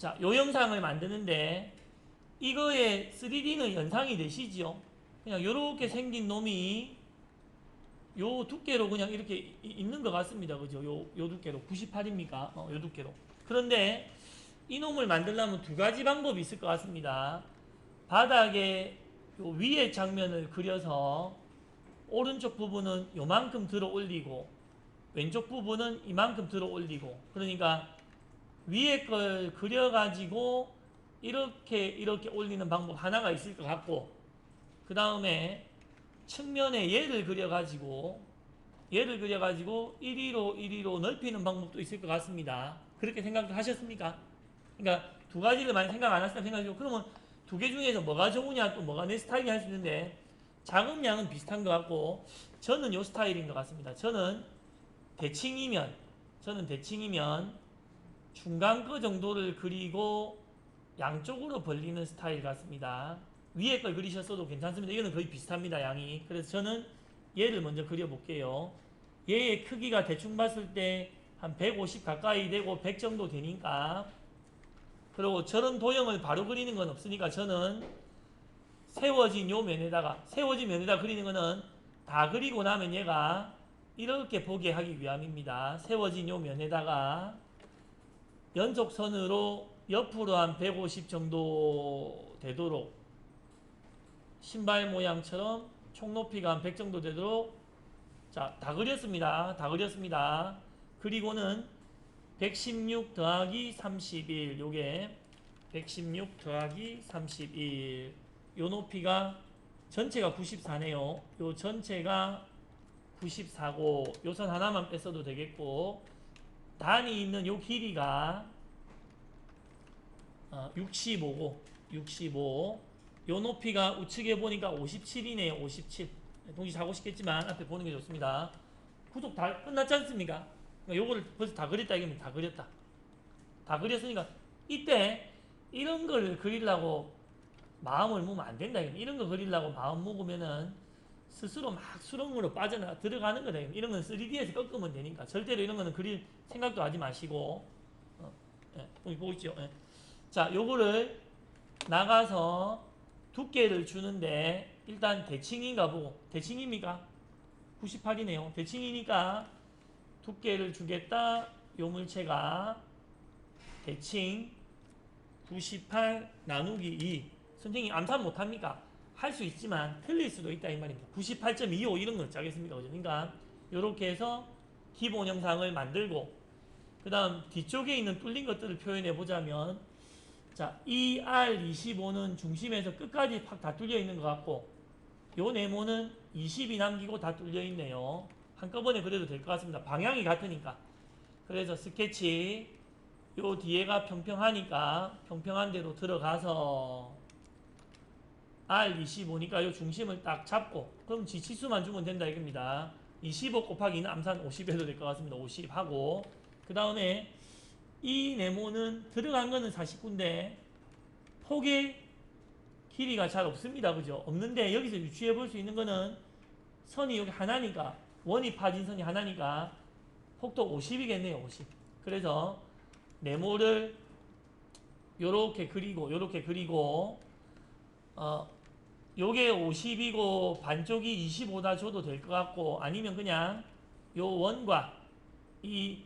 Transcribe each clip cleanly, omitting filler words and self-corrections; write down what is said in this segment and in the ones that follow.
자, 요 영상을 만드는데 이거의 3D는 연상이 되시죠? 그냥 요렇게 생긴 놈이 요 두께로 그냥 이렇게 있는 것 같습니다. 그죠? 요 두께로 98입니까? 요 두께로. 그런데 이 놈을 만들려면 두 가지 방법이 있을 것 같습니다. 바닥에 요 위에 장면을 그려서 오른쪽 부분은 요만큼 들어 올리고 왼쪽 부분은 이만큼 들어 올리고, 그러니까 위에 걸 그려가지고 이렇게 올리는 방법 하나가 있을 것 같고, 그 다음에 측면에 얘를 그려가지고 1위로 넓히는 방법도 있을 것 같습니다. 그렇게 생각하셨습니까? 그러니까 두 가지를 많이 생각 안 하시다 생각하시고, 그러면 두 개 중에서 뭐가 좋으냐, 또 뭐가 내 스타일이 할 수 있는데, 작업량은 비슷한 것 같고, 저는 요 스타일인 것 같습니다. 대칭이면 저는 대칭이면 중간 거 정도를 그리고 양쪽으로 벌리는 스타일 같습니다. 위에 걸 그리셨어도 괜찮습니다. 이거는 거의 비슷합니다, 양이. 그래서 저는 얘를 먼저 그려볼게요. 얘의 크기가 대충 봤을 때 한 150 가까이 되고 100 정도 되니까, 그리고 저런 도형을 바로 그리는 건 없으니까 저는 세워진 면에다 그리는 거는 다 그리고 나면 얘가 이렇게 보게 하기 위함입니다. 세워진 요 면에다가 연속선으로 옆으로 한 150 정도 되도록, 신발 모양처럼 총 높이가 한 100 정도 되도록, 자, 다 그렸습니다. 그리고는 116 더하기 31, 요게 116 더하기 31, 요 높이가 전체가 94네요. 요 전체가 94고 요 선 하나만 뺐어도 되겠고, 단이 있는 요 길이가 65고 65, 요 높이가 우측에 보니까 57이네요. 57. 동시 사고 싶겠지만 앞에 보는 게 좋습니다. 구독 다 끝났지 않습니까? 그러니까 요거를 벌써 다 그렸다 이거면 다 그렸다. 다 그렸으니까 이때 이런 걸 그리려고 마음을 먹으면 안 된다. 이런 거 그리려고 마음 먹으면은 스스로 막 수렁으로 빠져나 들어가는 거다. 이런 건 3D에서 꺾으면 되니까 절대로 이런 거는 그릴 생각도 하지 마시고, 여기 보고 있죠. 예. 자, 요거를 나가서 두께를 주는데 일단 대칭인가 보고, 대칭입니까? 98이네요. 대칭이니까 두께를 주겠다. 요 물체가 대칭 98 나누기 2. 선생님 암산 못합니까? 할 수 있지만 틀릴 수도 있다 이 말입니다. 98.25 이런 건 짜겠습니까? 그러니까 이렇게 해서 기본 형상을 만들고, 그 다음 뒤쪽에 있는 뚫린 것들을 표현해 보자면, 자, 이 R25는 중심에서 끝까지 팍 다 뚫려 있는 것 같고, 요 네모는 20이 남기고 다 뚫려 있네요. 한꺼번에 그래도 될 것 같습니다. 방향이 같으니까. 그래서 스케치, 요 뒤에가 평평하니까 평평한 데로 들어가서 R25니까 요 중심을 딱 잡고, 그럼 지치수만 주면 된다 이겁니다. 25 곱하기 2는 암산 50 해도 될 것 같습니다. 50 하고, 그 다음에 이 네모는 들어간 거는 49인데 폭의 길이가 잘 없습니다. 그죠? 없는데 여기서 유추해 볼 수 있는 거는 선이 여기 하나니까, 원이 파진 선이 하나니까 폭도 50이겠네요. 50. 그래서 네모를 요렇게 그리고 요게 50이고 반쪽이 25다 줘도 될 것 같고, 아니면 그냥 요 원과 이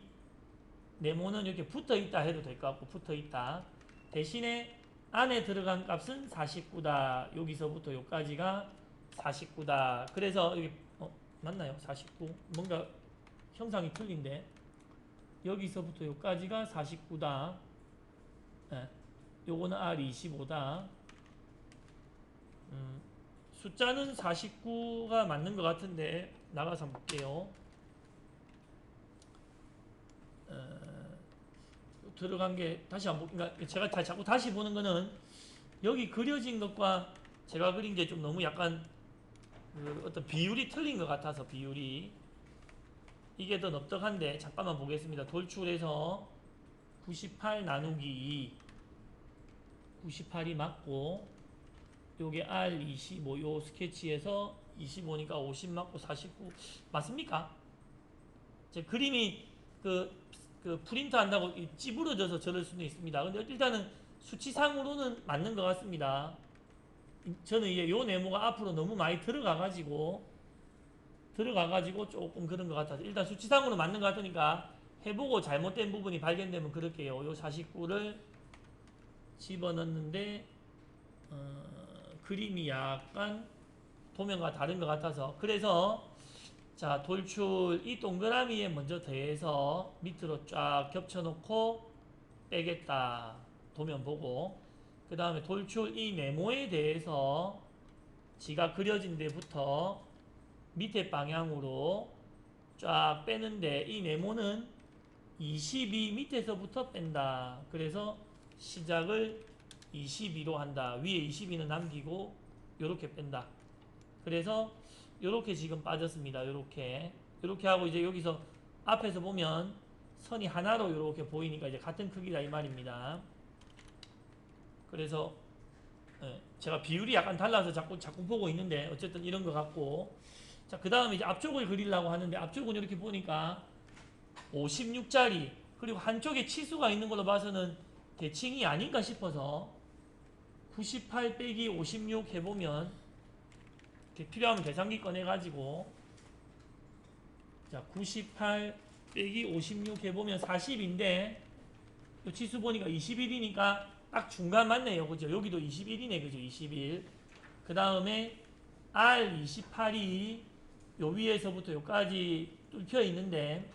네모는 이렇게 붙어 있다 해도 될 것 같고, 붙어 있다. 대신에 안에 들어간 값은 49다. 여기서부터 여기까지가 49다. 그래서 여기 맞나요? 49. 뭔가 형상이 틀린데, 여기서부터 여기까지가 49다. 예. 요거는 R25다. 숫자는 49가 맞는 것 같은데 나가서 한번 볼게요. 들어간 게 다시 한번, 그러니까 제가 자꾸 다시 보는 거는 여기 그려진 것과 제가 그린 게 좀 너무 약간 그 어떤 비율이 틀린 것 같아서, 비율이 이게 더 넙떡한데, 잠깐만 보겠습니다. 돌출해서 98 나누기 2, 98이 맞고, 요게 R25, 요 스케치에서 25니까 50 맞고 49 맞습니까? 제 그림이 그 그 프린트 한다고 찌부러져서 저럴 수는 있습니다. 근데 일단은 수치상으로는 맞는 것 같습니다. 저는 이제 요 네모가 앞으로 너무 많이 들어가가지고 조금 그런 것 같아서 일단 수치상으로 맞는 것 같으니까 해보고 잘못된 부분이 발견되면 그럴게요. 요 49를 집어넣는데 그림이 약간 도면과 다른 것 같아서 그래서 자 돌출 이 동그라미에 먼저 더해서 밑으로 쫙 겹쳐놓고 빼겠다. 도면 보고 그 다음에 돌출 이 네모에 대해서 지가 그려진 데부터 밑에 방향으로 쫙 빼는데 이 네모는 22 밑에서부터 뺀다. 그래서 시작을 22로 한다. 위에 22는 남기고 요렇게 뺀다. 그래서 요렇게 지금 빠졌습니다. 요렇게 하고 이제 여기서 앞에서 보면 선이 하나로 요렇게 보이니까 이제 같은 크기다 이 말입니다. 그래서 제가 비율이 약간 달라서 자꾸 보고 있는데 어쨌든 이런 것 같고 자 그 다음에 이제 앞쪽을 그리려고 하는데 앞쪽은 이렇게 보니까 56짜리 그리고 한쪽에 치수가 있는 걸로 봐서는 대칭이 아닌가 싶어서 98 빼기 56 해보면 필요하면 계산기 꺼내가지고 자 98 빼기 56 해보면 40인데 요 치수 보니까 21이니까 딱 중간 맞네요. 그죠? 여기도 21이네. 그죠? 21. 그 다음에 R28이 요 위에서부터 요까지 뚫혀 있는데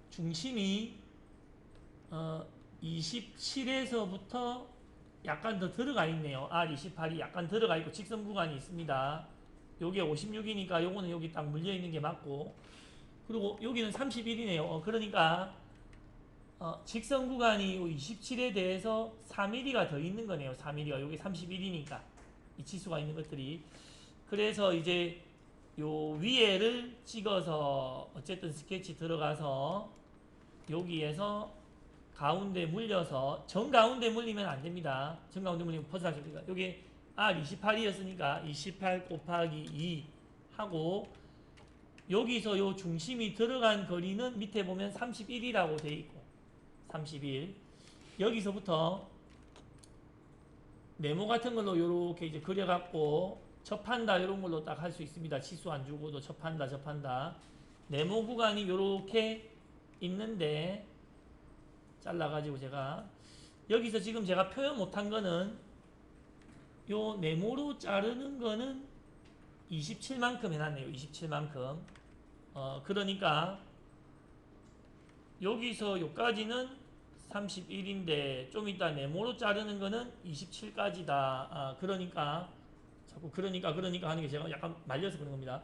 중심이 27에서부터 약간 더 들어가 있네요. R28이 약간 들어가 있고 직선 구간이 있습니다. 요게 56이니까 요거는 여기 딱 물려 있는 게 맞고 그리고 여기는 31이네요. 그러니까 직선 구간이 27에 대해서 4mm가 더 있는 거네요. 4mm가 여기 31이니까 이 치수가 있는 것들이 그래서 이제 요 위에를 찍어서 어쨌든 스케치 들어가서 여기에서 가운데 물려서 정가운데 물리면 안 됩니다. 정가운데 물리면 벗어나십니다. 여기 R28이었으니까 28 곱하기 2 하고 여기서 요 중심이 들어간 거리는 밑에 보면 31이라고 돼 있고 31 여기서부터 네모 같은 걸로 요렇게 이제 그려갖고 접한다 이런 걸로 딱 할 수 있습니다. 치수 안 주고도 접한다 네모 구간이 요렇게 있는데 잘라가지고 제가 여기서 지금 제가 표현 못한 거는 요 네모로 자르는 거는 27만큼 해놨네요. 27만큼 그러니까 여기서 요까지는 31인데 좀 이따 네모로 자르는 거는 27까지다. 그러니까 자꾸 그러니까 하는 게 제가 약간 말려서 그런 겁니다.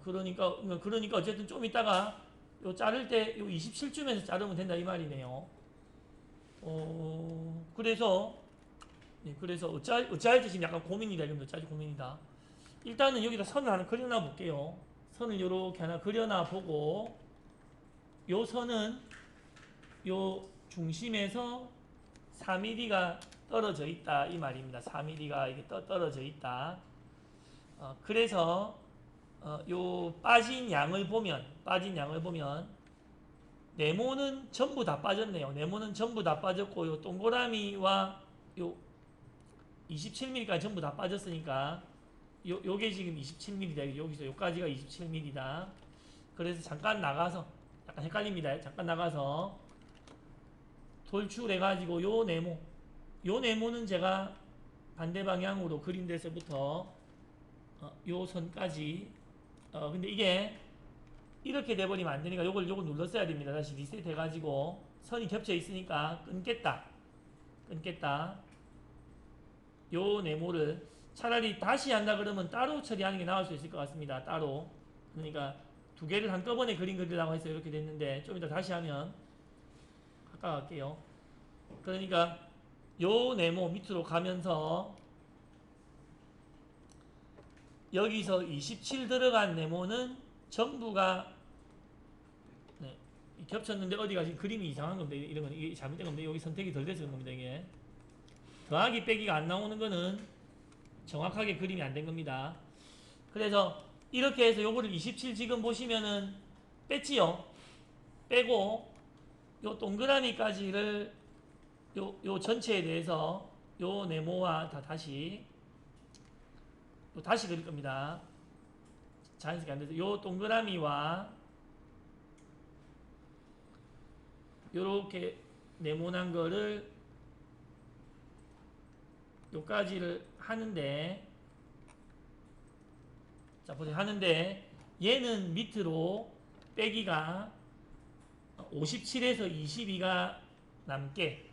그러니까 어쨌든 좀 이따가 요 자를 때 요 27쯤에서 자르면 된다 이 말이네요. 그래서 어찌할지 지금 약간 고민이다. 이러면 어찌할지 고민이다. 일단은 여기다 선을 하나 그려놔 볼게요. 선을 요렇게 하나 그려놔 보고 요 선은 요 중심에서 4mm가 떨어져 있다 이 말입니다. 4mm가 이게 떨어져 있다. 그래서 요 빠진 양을 보면 네모는 전부 다 빠졌네요. 네모는 전부 다 빠졌고 요 동그라미와 요 27mm까지 전부 다 빠졌으니까 요게 지금 27mm다. 여기서 요까지가 27mm다. 그래서 잠깐 나가서 약간 헷갈립니다. 잠깐 나가서 돌출해가지고 요 네모는 제가 반대 방향으로 그린 데서부터 요 선까지 근데 이게 이렇게 돼버리면 안 되니까 요걸 눌렀어야 됩니다. 다시 리셋 해가지고 선이 겹쳐 있으니까 끊겠다. 요 네모를 차라리 다시 한다 그러면 따로 처리하는 게 나을 수 있을 것 같습니다. 따로. 그러니까 두 개를 한꺼번에 그리려고 해서 이렇게 됐는데 좀 이따 다시 하면 아까 갈게요. 그러니까 요 네모 밑으로 가면서 여기서 27 들어간 네모는 전부가 겹쳤는데 어디가 지금 그림이 이상한 겁니다. 이런 건 이게 잘못된 겁니다. 여기 선택이 덜 돼서 그런 겁니다. 이게 더하기 빼기가 안 나오는 거는 정확하게 그림이 안 된 겁니다. 그래서 이렇게 해서 요거를 27 지금 보시면은 뺐지요. 빼고 요 동그라미까지를 요 전체에 대해서 요 네모와 다시 그릴 겁니다. 자연스럽게 안 돼서 요 동그라미와 요렇게 네모난 거를 요까지를 하는데, 자 보세요. 하는데 얘는 밑으로 빼기가 57에서 22가 남게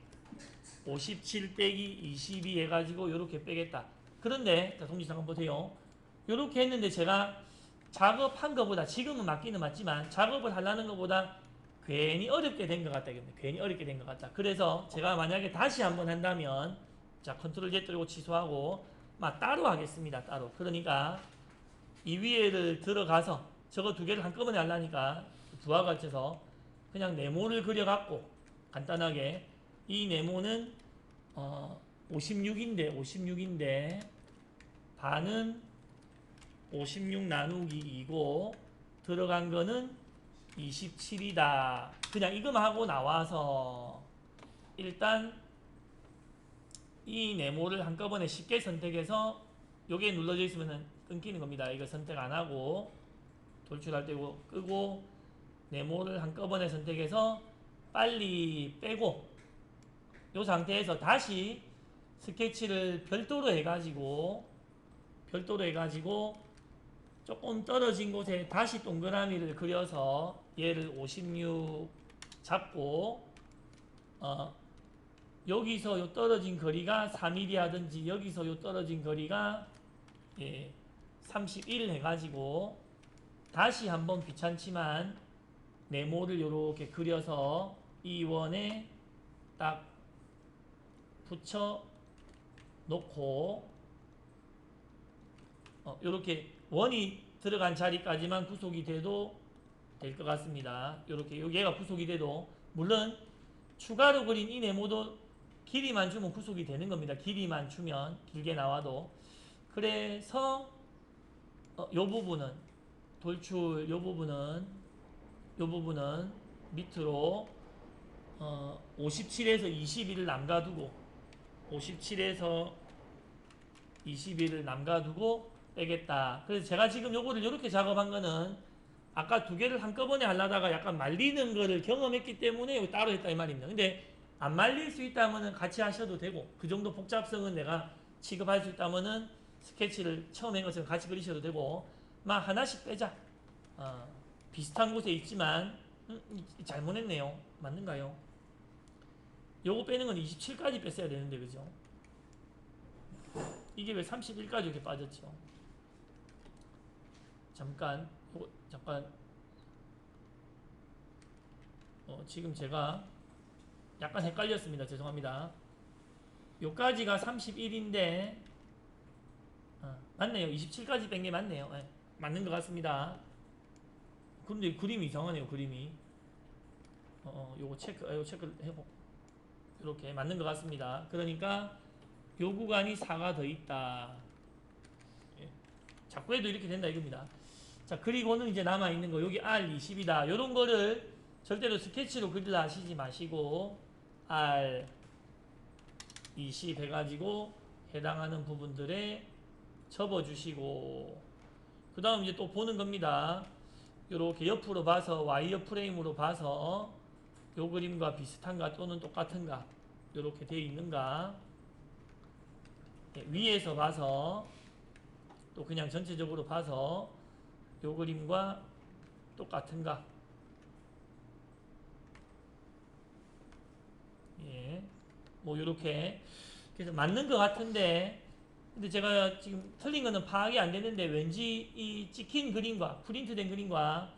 57 빼기 22 해가지고 요렇게 빼겠다. 그런데 자 동지상 한번 보세요. 요렇게 했는데 제가 작업한 것보다, 지금은 맞기는 맞지만 작업을 하려는 것보다 괜히 어렵게 된 것 같다. 괜히 어렵게 된 것 같다. 그래서 제가 만약에 다시 한번 한다면, 자 컨트롤 Z 누르고 취소하고 따로 하겠습니다. 따로. 그러니까 이 위에를 들어가서 저거 두 개를 한꺼번에 하려니까 부하가 같아서 그냥 네모를 그려갖고 간단하게 이 네모는 56인데 반은 56 나누기 2고 들어간 거는 27이다. 그냥 이것만 하고 나와서 일단 이 네모를 한꺼번에 쉽게 선택해서 요게 눌러져 있으면 끊기는 겁니다. 이거 선택 안 하고 돌출할 때고 끄고 네모를 한꺼번에 선택해서 빨리 빼고 이 상태에서 다시 스케치를 별도로 해가지고 조금 떨어진 곳에 다시 동그라미를 그려서 얘를 56 잡고 여기서 요 떨어진 거리가 3mm 하든지 여기서 요 떨어진 거리가 31 해가지고 다시 한번 귀찮지만 네모를 요렇게 그려서 이 원에 딱 붙여 놓고 요렇게 원이 들어간 자리까지만 구속이 돼도 될 것 같습니다. 요렇게 얘가 구속이 돼도, 물론 추가로 그린 이 네모도 길이만 주면 구속이 되는 겁니다. 길이만 주면 길게 나와도. 그래서 요 부분은 돌출 요 부분은 밑으로 57에서 21을 남가두고 57에서 21을 남가두고 빼겠다. 그래서 제가 지금 요거를 이렇게 작업한 거는 아까 두 개를 한꺼번에 하려다가 약간 말리는 거를 경험했기 때문에 따로 했다 이 말입니다. 근데 안 말릴 수 있다면 같이 하셔도 되고, 그 정도 복잡성은 내가 취급할 수 있다면 스케치를 처음 한 것처럼 같이 그리셔도 되고, 하나씩 빼자. 비슷한 곳에 있지만 잘못했네요. 맞는가요? 요거 빼는 건 27까지 뺐어야 되는데 그죠? 이게 왜 31까지 이렇게 빠졌죠? 잠깐 지금 제가 약간 헷갈렸습니다. 죄송합니다. 요까지가 31인데 맞네요. 27까지 뺀 게 맞네요. 네, 맞는 것 같습니다. 근데 그림이 이상하네요. 그림이 요거 체크를 해보. 이렇게 맞는 것 같습니다. 그러니까 요 구간이 4가 더 있다. 예. 자꾸 해도 이렇게 된다 이겁니다. 자, 그리고는 이제 남아있는 거, 여기 R20이다. 요런 거를 절대로 스케치로 그리려 하시지 마시고, R20 해가지고 해당하는 부분들에 접어주시고, 그 다음 이제 또 보는 겁니다. 요렇게 옆으로 봐서, 와이어 프레임으로 봐서, 요 그림과 비슷한가 또는 똑같은가, 요렇게 되어 있는가, 위에서 봐서, 또 그냥 전체적으로 봐서, 요 그림과 똑같은가. 예. 뭐, 요렇게. 그래서 맞는 것 같은데, 근데 제가 지금 틀린 거는 파악이 안 되는데, 왠지 이 찍힌 그림과, 프린트된 그림과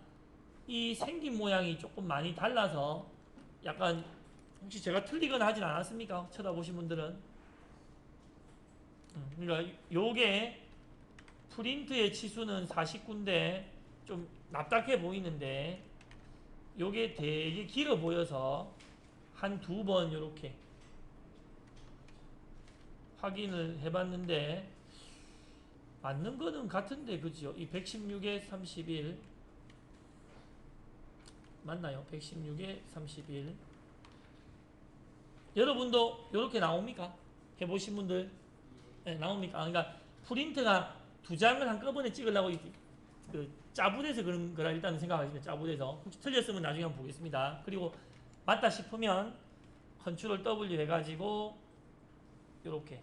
이 생긴 모양이 조금 많이 달라서, 약간, 혹시 제가 틀리거나 하진 않았습니까? 쳐다보신 분들은. 그러니까, 요게, 프린트의 치수는 49인데 좀 납작해 보이는데 요게 되게 길어 보여서 한 두 번 요렇게 확인을 해봤는데 맞는 거는 같은데 그죠? 이 116에 31 맞나요? 116에 31. 여러분도 이렇게 나옵니까? 해보신 분들 네, 나옵니까? 그러니까 프린트가 두 장을 한꺼번에 찍으려고 그 짜부돼서 그런 거라 일단 생각하시면 짜부돼서 혹시 틀렸으면 나중에 한번 보겠습니다. 그리고 맞다 싶으면 컨트롤 W 해가지고 이렇게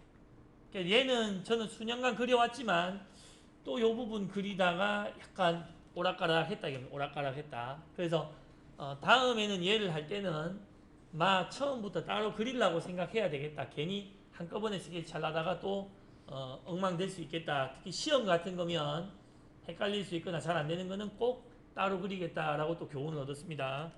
얘는 저는 수년간 그려왔지만 또 이 부분 그리다가 약간 오락가락 했다 이겁니다. 오락가락 했다. 그래서 다음에는 얘를 할 때는 처음부터 따로 그리려고 생각해야 되겠다. 괜히 한꺼번에 스케치 하려다가 또 엉망될 수 있겠다. 특히 시험 같은 거면 헷갈릴 수 있거나 잘 안 되는 거는 꼭 따로 그리겠다라고 또 교훈을 얻었습니다.